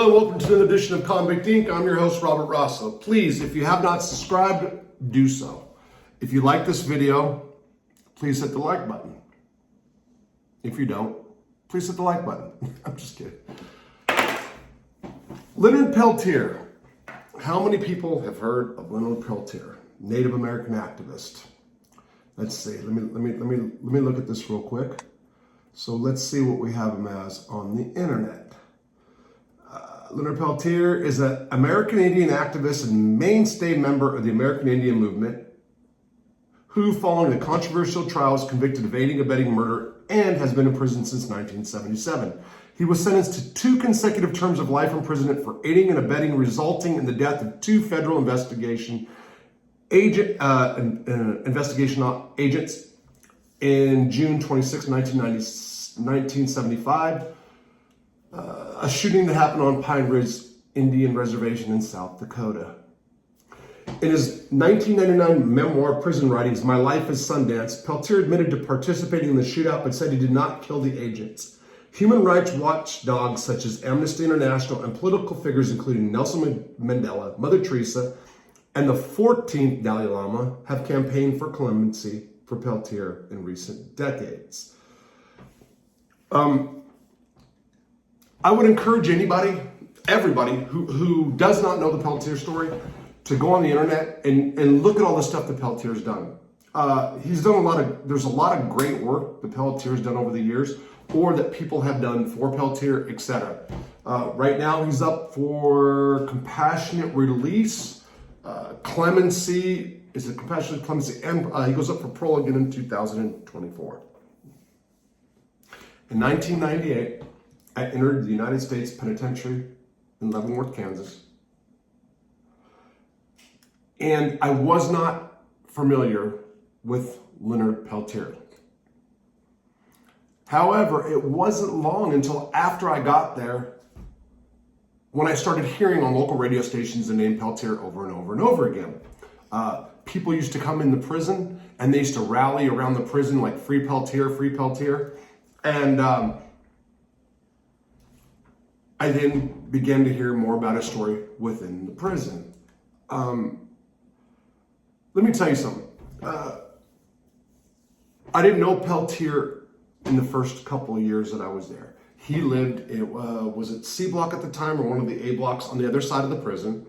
Hello, welcome to another edition of Convict Inc. I'm your host, Robert Rosso. Please, if you have not subscribed, do so. If you like this video, please hit the like button. If you don't, please hit the like button. I'm just kidding. Leonard Peltier. How many people have heard of Leonard Peltier, Native American activist? Let's see. Let me look at this real quick. So let's see what we have him as on the internet. Leonard Peltier is an American Indian activist and mainstay member of the American Indian movement who, following a controversial trial, was convicted of aiding and abetting murder and has been in prison since 1977. He was sentenced to 2 consecutive terms of life imprisonment for aiding and abetting, resulting in the death of 2 federal investigation agents in June 26, 1975. A shooting that happened on Pine Ridge Indian Reservation in South Dakota. In his 1999 memoir, Prison Writings, My Life as Sundance, Peltier admitted to participating in the shootout but said he did not kill the agents. Human rights watchdogs such as Amnesty International and political figures including Nelson Mandela, Mother Teresa, and the 14th Dalai Lama have campaigned for clemency for Peltier in recent decades. I would encourage everybody who does not know the Peltier story to go on the internet and look at all the stuff that Peltier's done. He's done there's a lot of great work that Peltier's done over the years, or that people have done for Peltier, etc. Right now he's up for compassionate release, clemency, compassionate clemency, and he goes up for parole again in 2024. In 1998, I entered the United States Penitentiary in Leavenworth, Kansas. And I was not familiar with Leonard Peltier. However, it wasn't long until after I got there when I started hearing on local radio stations the name Peltier over and over and over again. People used to come in the prison and they used to rally around the prison like free Peltier, free Peltier. And I then began to hear more about his story within the prison. Let me tell you something. I didn't know Peltier in the first couple of years that I was there. He lived, was it C block at the time or one of the A blocks on the other side of the prison.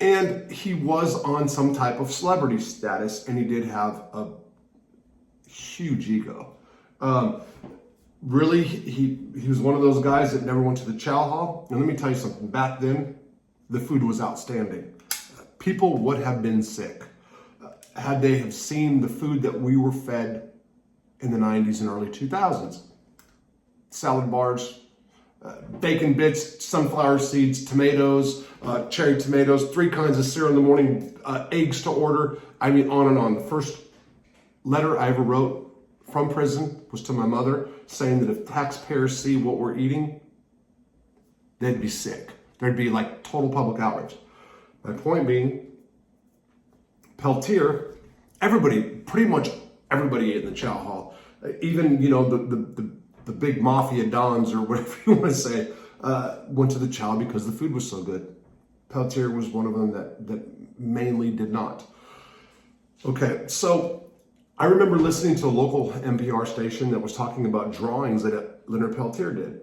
And he was on some type of celebrity status, and he did have a huge ego. Really, he was one of those guys that never went to the chow hall. And let me tell you something, back then, the food was outstanding. People would have been sick had they have seen the food that we were fed in the 90s and early 2000s. Salad bars, bacon bits, sunflower seeds, tomatoes, cherry tomatoes, 3 kinds of cereal in the morning, eggs to order. I mean, on and on. The first letter I ever wrote from prison was to my mother, saying that if taxpayers see what we're eating, they'd be sick. There'd be like total public outrage. My point being, Peltier, pretty much everybody ate in the chow hall. Even, the big mafia dons or whatever you want to say, went to the chow because the food was so good. Peltier was one of them that mainly did not. Okay, so I remember listening to a local NPR station that was talking about drawings that Leonard Peltier did.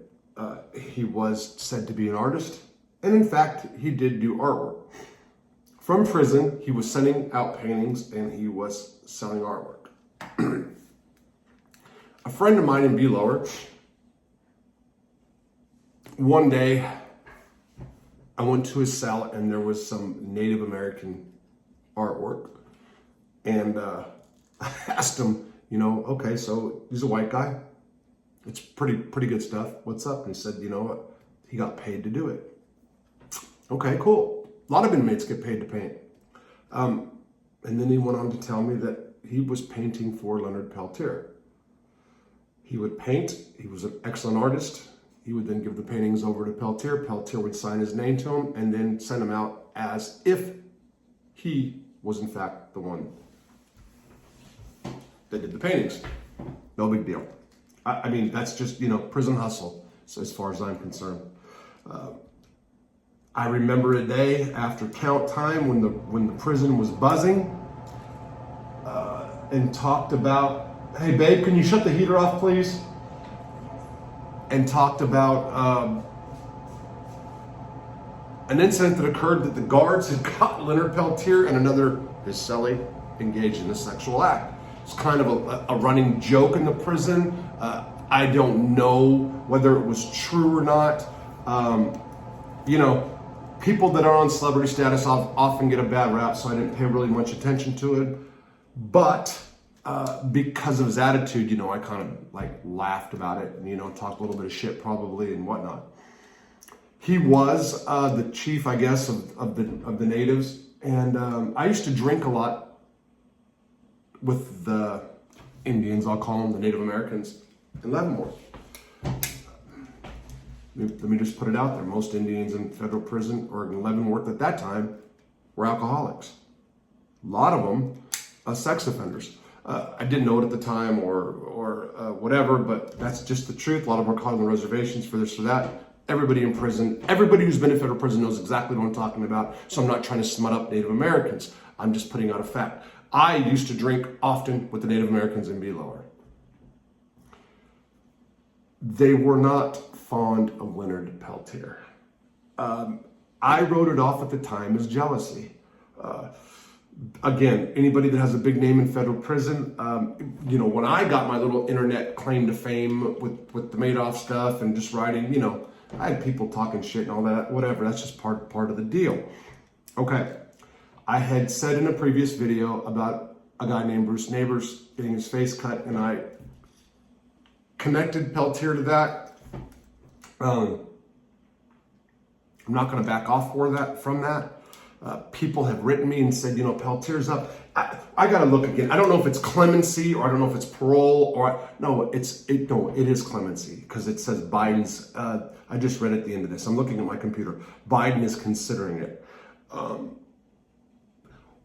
He was said to be an artist, and in fact, he did do artwork. From prison, he was sending out paintings and he was selling artwork. A friend of mine in Belower, one day, I went to his cell and there was some Native American artwork, and I asked him, okay, so he's a white guy. It's pretty good stuff. What's up? And he said, you know what? He got paid to do it. Okay, cool. A lot of inmates get paid to paint. And then he went on to tell me that he was painting for Leonard Peltier. He would paint. He was an excellent artist. He would then give the paintings over to Peltier. Peltier would sign his name to him and then send them out as if he was in fact the one that did the paintings. No big deal. I mean, that's just, prison hustle, so as far as I'm concerned. I remember a day after count time when the prison was buzzing, and talked about, hey babe, can you shut the heater off please? And talked about an incident that occurred that the guards had got Leonard Peltier and another, his cellie, engaged in a sexual act. It's kind of a running joke in the prison. I don't know whether it was true or not. You know, people that are on celebrity status often get a bad rap, so I didn't pay really much attention to it. But because of his attitude, you know, I kind of like laughed about it and, you know, talked a little bit of shit probably and whatnot. He was the chief, I guess, of the natives. And I used to drink a lot with the Indians, I'll call them, the Native Americans, in Leavenworth. Let me just put it out there. Most Indians in federal prison or in Leavenworth at that time were alcoholics. A lot of them sex offenders. I didn't know it at the time or whatever, but that's just the truth. A lot of them are caught on the reservations for this or that. Everybody in prison, everybody who's been in federal prison knows exactly what I'm talking about. So I'm not trying to smut up Native Americans. I'm just putting out a fact. I used to drink often with the Native Americans in be lower. They were not fond of Leonard Peltier. I wrote it off at the time as jealousy. Again, anybody that has a big name in federal prison, you know, when I got my little internet claim to fame with the Madoff stuff and just writing, you know, I had people talking shit and all that, whatever. That's just part of the deal. Okay. I had said in a previous video about a guy named Bruce Neighbors getting his face cut, and I connected Peltier to that. I'm not going to back off from that. People have written me and said, you know, Peltier's up. I got to look again. I don't know if it's clemency or I don't know if it's parole or no, it is clemency because it says Biden's. I just read at the end of this. I'm looking at my computer. Biden is considering it.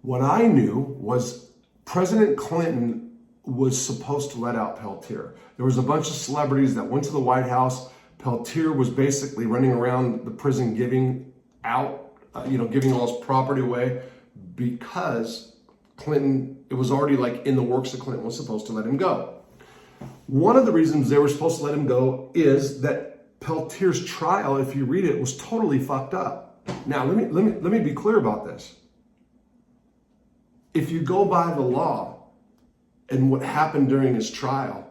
What I knew was President Clinton was supposed to let out Peltier. There was a bunch of celebrities that went to the White House. Peltier was basically running around the prison giving out, giving all his property away because Clinton, it was already like in the works that Clinton was supposed to let him go. One of the reasons they were supposed to let him go is that Peltier's trial, if you read it, was totally fucked up. Now, let me be clear about this. If you go by the law and what happened during his trial,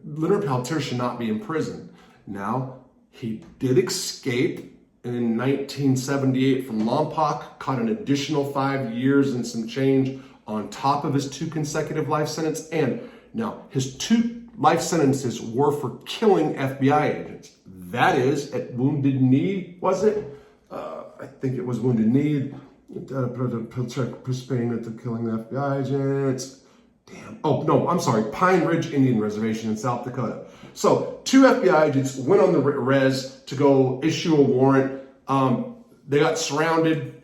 Leonard Peltier should not be in prison. Now, he did escape in 1978 from Lompoc, caught an additional 5 years and some change on top of his 2 consecutive life sentences. And now, his 2 life sentences were for killing FBI agents. That is, at Wounded Knee, was it? I think it was Wounded Knee. Participating at the killing the FBI agents. Damn. Oh, no, I'm sorry. Pine Ridge Indian Reservation in South Dakota. So 2 FBI agents went on the res to go issue a warrant. They got surrounded.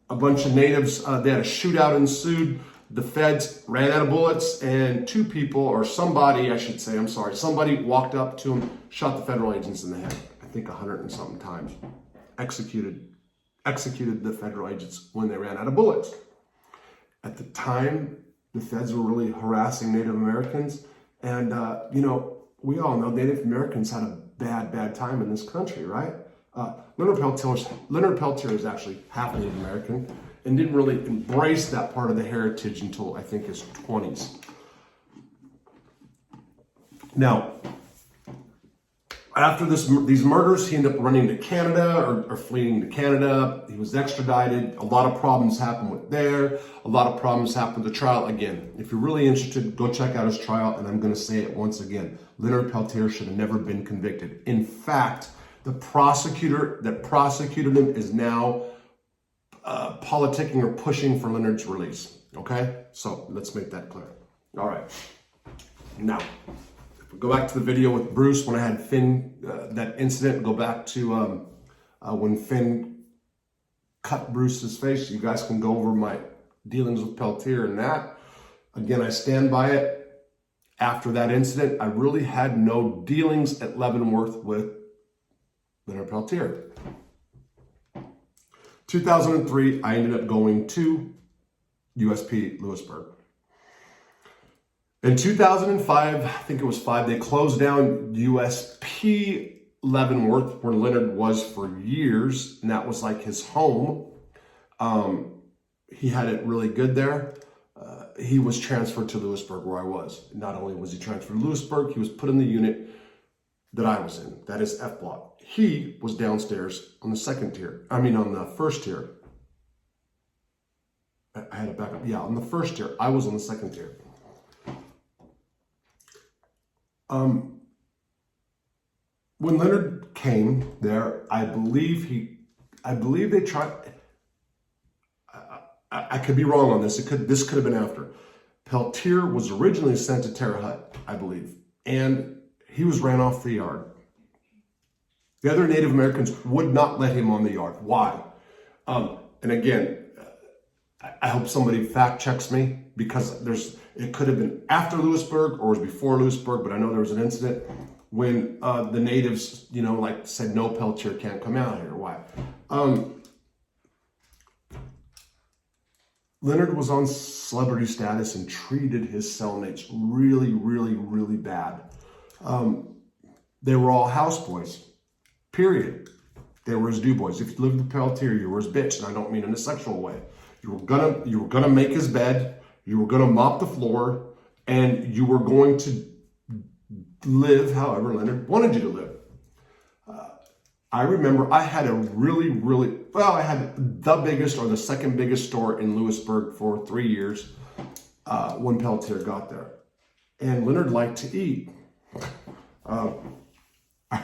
A bunch of natives, they had a shootout ensued. The feds ran out of bullets and 2 people, or somebody, I should say, I'm sorry, somebody walked up to them, shot the federal agents in the head. I think 100 and something times. Executed the federal agents when they ran out of bullets. At the time, the feds were really harassing Native Americans. And, we all know Native Americans had a bad time in this country, right? Leonard Peltier is actually half Native American and didn't really embrace that part of the heritage until I think his 20s. Now, after these murders, he ended up running to Canada or fleeing to Canada. He was extradited. A lot of problems happened with there. A lot of problems happened with the trial. Again, if you're really interested, go check out his trial. And I'm going to say it once again. Leonard Peltier should have never been convicted. In fact, the prosecutor that prosecuted him is now politicking or pushing for Leonard's release. Okay? So let's make that clear. All right. Now, go back to the video with Bruce when I had Finn, that incident. Go back to when Finn cut Bruce's face. You guys can go over my dealings with Peltier and that. Again, I stand by it. After that incident, I really had no dealings at Leavenworth with Leonard Peltier. 2003, I ended up going to USP Lewisburg. In 2005, I think it was 5, they closed down USP Leavenworth, where Leonard was for years, and that was like his home. He had it really good there. He was transferred to Lewisburg, where I was. Not only was he transferred to Lewisburg, he was put in the unit that I was in. That is F block. He was downstairs on the on the first tier. I had it back up. Yeah, on the first tier. I was on the second tier. When Leonard came there, I believe they tried. I could be wrong on this. This could have been after. Peltier was originally sent to Terre Haute, I believe, and he was ran off the yard. The other Native Americans would not let him on the yard. Why? And again, I hope somebody fact checks me, because it could have been after Lewisburg or it was before Lewisburg, but I know there was an incident when the natives, said, no, Peltier can't come out here. Why? Leonard was on celebrity status and treated his cellmates really, really, really bad. They were all houseboys, period. They were his do boys. If you lived with Peltier, you were his bitch, and I don't mean in a sexual way. You were gonna make his bed, you were gonna mop the floor, and you were going to live however Leonard wanted you to live. I remember I had I had the biggest or the second biggest store in Lewisburg for 3 years when Peltier got there. And Leonard liked to eat. I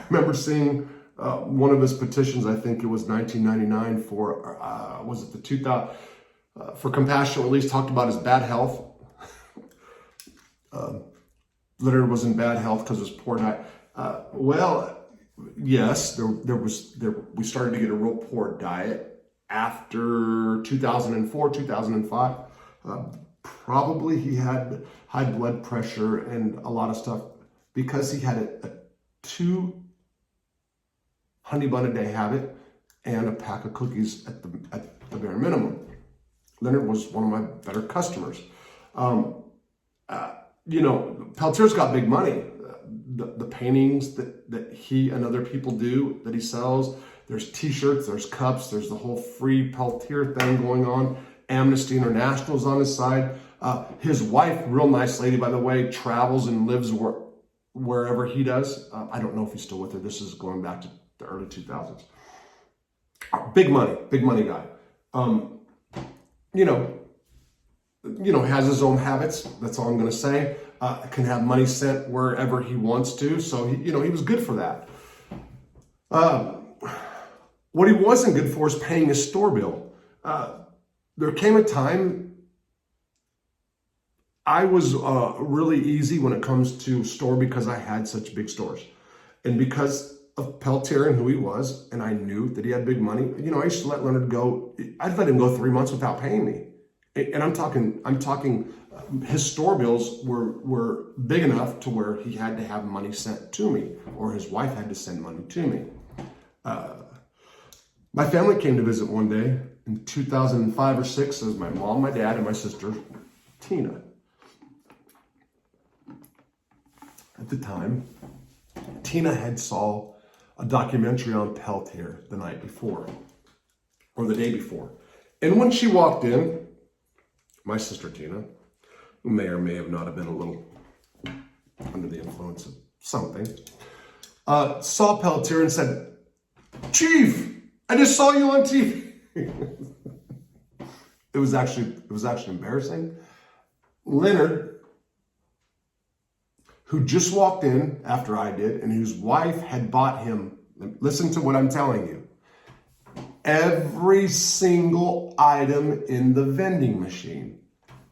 remember seeing one of his petitions, I think it was 1999 for, was it the 2000, for compassionate release, talked about his bad health. Leonard was in bad health because of his poor diet. Yes, we started to get a real poor diet after 2004, 2005. Probably he had high blood pressure and a lot of stuff because he had a 2 honey bun a day habit and a pack of cookies at the bare minimum. Leonard was one of my better customers. Peltier's got big money. The paintings that he and other people do, that he sells, there's t-shirts, there's cups, there's the whole free Peltier thing going on. Amnesty International's on his side. His wife, real nice lady, by the way, travels and lives wherever he does. I don't know if he's still with her. This is going back to the early 2000s. Big money guy. Has his own habits. That's all I'm going to say. Can have money sent wherever he wants to. So, he was good for that. What he wasn't good for is paying his store bill. There came a time I was really easy when it comes to store because I had such big stores. And because of Peltier and who he was, and I knew that he had big money, I used to let Leonard go. I'd let him go 3 months without paying me. And I'm talking his store bills were big enough to where he had to have money sent to me, or his wife had to send money to me. My family came to visit one day in 2005 or 6. It was my mom, my dad, and my sister, Tina. At the time, Tina had saw a documentary on Peltier the night before, or the day before. And when she walked in, my sister Tina, who may or may have not have been a little under the influence of something, saw Peltier and said, "Chief, I just saw you on TV." It was actually embarrassing. Leonard, who just walked in after I did, and whose wife had bought him, listen to what I'm telling you, every single item in the vending machine.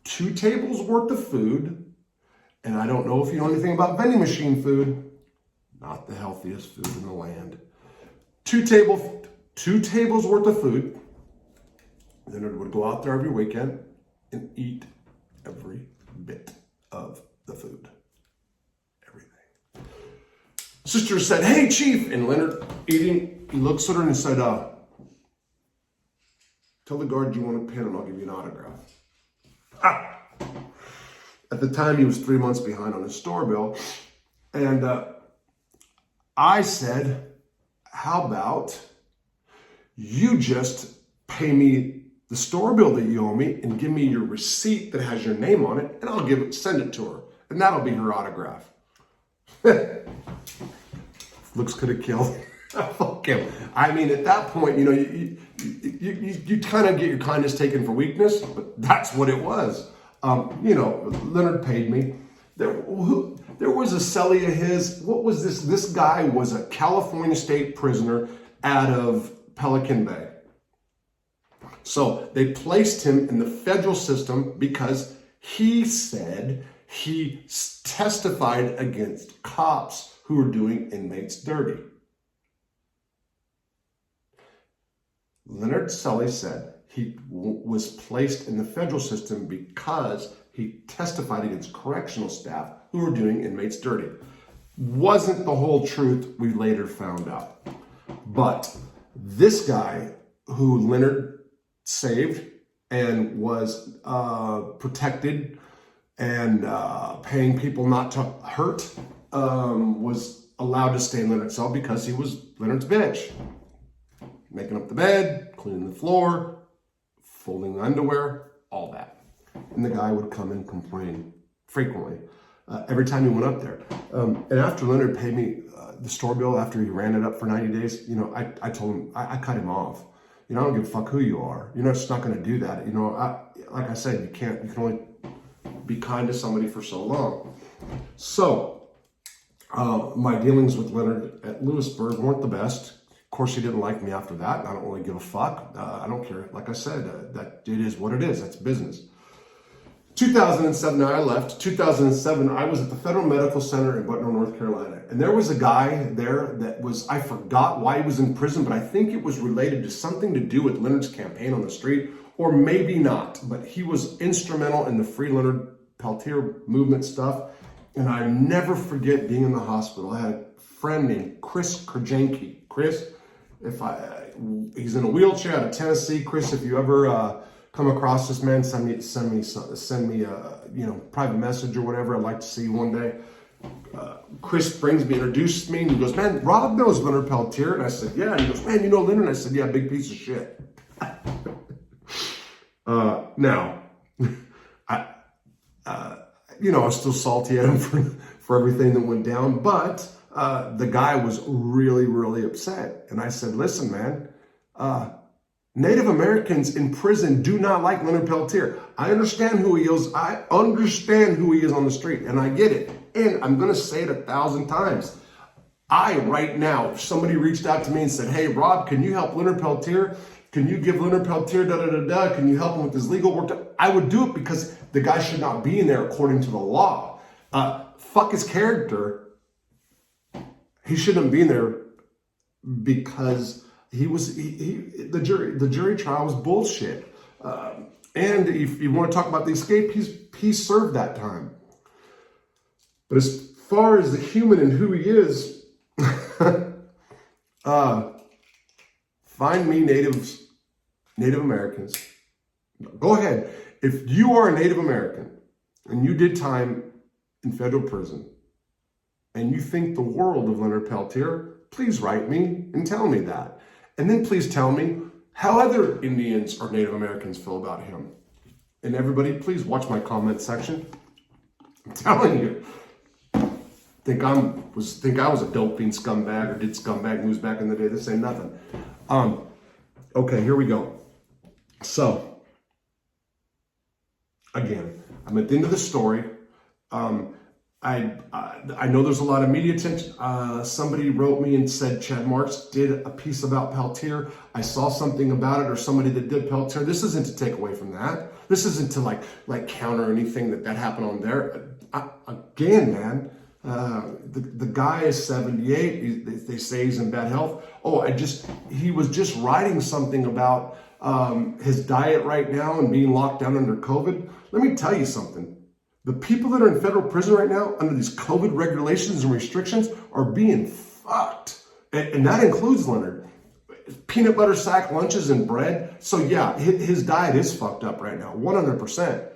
2 tables worth of food, and I don't know if you know anything about vending machine food, not the healthiest food in the land. 2 tables worth of food. Leonard would go out there every weekend and eat every bit of the food. Everything. Sister said, "Hey, Chief," and Leonard eating he looks at her and said, tell the guard you want a pen and I'll give you an autograph. Ah. At the time, he was 3 months behind on his store bill. And I said, how about you just pay me the store bill that you owe me and give me your receipt that has your name on it, and I'll send it to her. And that'll be her autograph. Looks could have killed. Fuck him. I mean, at that point, you know, you kind of get your kindness taken for weakness, but that's what it was. You know, Leonard paid me. There was a cellie of his. What was this? This guy was a California state prisoner out of Pelican Bay. So they placed him in the federal system because he said he testified against cops who were doing inmates dirty. Leonard Peltier said he was placed in the federal system because he testified against correctional staff who were doing inmates dirty. Wasn't the whole truth, we later found out. But this guy who Leonard saved and was protected and paying people not to hurt was allowed to stay in Leonard's cell because he was Leonard's bitch. Making up the bed, cleaning the floor, folding the underwear, all that. And the guy would come and complain frequently every time he went up there. And after Leonard paid me the store bill, after he ran it up for 90 days, you know, I told him, I cut him off. You know, I don't give a fuck who you are. You're just not going to do that. You know, like I said, you can only be kind to somebody for so long. So, my dealings with Leonard at Lewisburg weren't the best. Of course, he didn't like me after that. I don't really give a fuck. I don't care. Like I said, that it is what it is. That's business. 2007, I left. 2007, I was at the Federal Medical Center in Butner, North Carolina. And there was a guy there that was, I forgot why he was in prison, but I think it was related to something to do with Leonard's campaign on the street, or maybe not. But he was instrumental in the Free Leonard Peltier movement stuff. And I never forget being in the hospital. I had a friend named Chris Krajenke. Chris, he's in a wheelchair out of Tennessee. Chris, if you ever come across this man, send me a private message or whatever. I'd like to see you one day. Chris brings me, introduced me, and he goes, man, Rob knows Leonard Peltier. And I said, yeah. And he goes, man, you know Leonard? And I said, yeah, big piece of shit. Now, I was still salty at him for everything that went down, but the guy was really, really upset. And I said, listen, man, Native Americans in prison do not like Leonard Peltier. I understand who he is. I understand who he is on the street, and I get it. And I'm going to say it 1,000 times. Right now, if somebody reached out to me and said, hey, Rob, can you help Leonard Peltier? Can you give Leonard Peltier da-da-da-da? Can you help him with his legal work? I would do it because the guy should not be in there according to the law. Fuck his character. He shouldn't be in there because the jury trial was bullshit. And if you want to talk about the escape, he served that time. But as far as the human and who he is, find me Native Americans. Go ahead. If you are a Native American and you did time in federal prison and you think the world of Leonard Peltier, please write me and tell me that. And then please tell me how other Indians or Native Americans feel about him. And everybody, please watch my comment section. I'm telling you. Think I was a doping scumbag or did scumbag moves back in the day. This ain't nothing. Okay, here we go. So, again, I'm at the end of the story. I know there's a lot of media attention. Somebody wrote me and said Chad Marks did a piece about Peltier. I saw something about it, or somebody that did Peltier. This isn't to take away from that. This isn't to like counter anything that happened on there. Again, man, the guy is 78. They say he's in bad health. Oh, he was just writing something about his diet right now and being locked down under COVID. Let me tell you something. The people that are in federal prison right now under these COVID regulations and restrictions are being fucked. And that includes Leonard. peanut butter sack lunches and bread. So yeah, his diet is fucked up right now, 100%.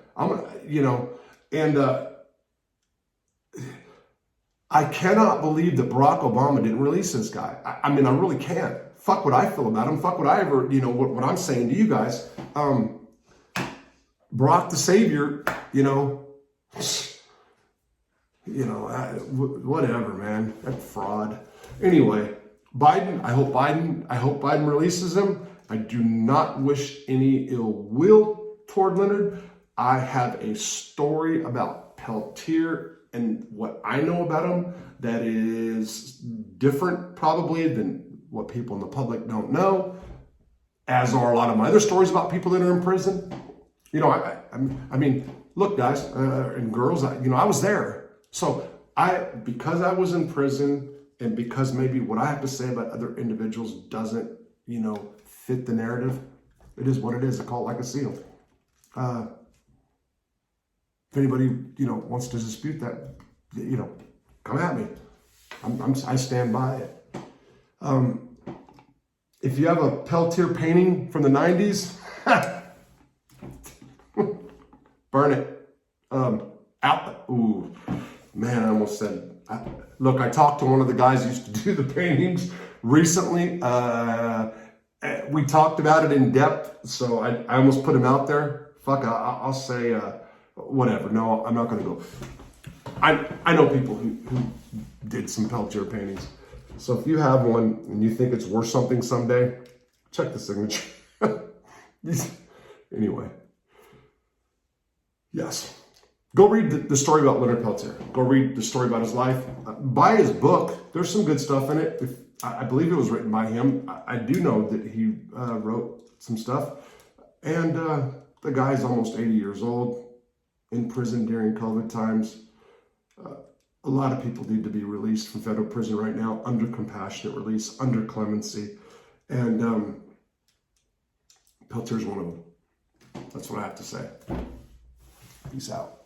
And I cannot believe that Barack Obama didn't release this guy. I mean, I really can't. Fuck what I feel about him. Fuck what I ever, what I'm saying to you guys. Barack the Savior, whatever, man. That fraud. Anyway, Biden, I hope Biden releases him. I do not wish any ill will toward Leonard. I have a story about Peltier and what I know about him that is different probably than what people in the public don't know, as are a lot of my other stories about people that are in prison. I mean, look, guys and girls, I was there. So because I was in prison, and because maybe what I have to say about other individuals doesn't, fit the narrative, it is what it is. I call it like a seal. If anybody, wants to dispute that, come at me. I stand by it. If you have a Peltier painting from the 90s, burn it. Out. Ooh, man, I almost said. Look, I talked to one of the guys who used to do the paintings recently. We talked about it in depth, so I almost put him out there. Fuck, I'll say whatever. No, I'm not going to go. I know people who did some Peltier paintings. So if you have one and you think it's worth something someday, check the signature. Anyway. Yes. Go read the story about Leonard Peltier. Go read the story about his life. Buy his book. There's some good stuff in it. I believe it was written by him. I do know that he wrote some stuff. And the guy's almost 80 years old, in prison during COVID times. A lot of people need to be released from federal prison right now, under compassionate release, under clemency. And Peltier's one of them. That's what I have to say. Peace out.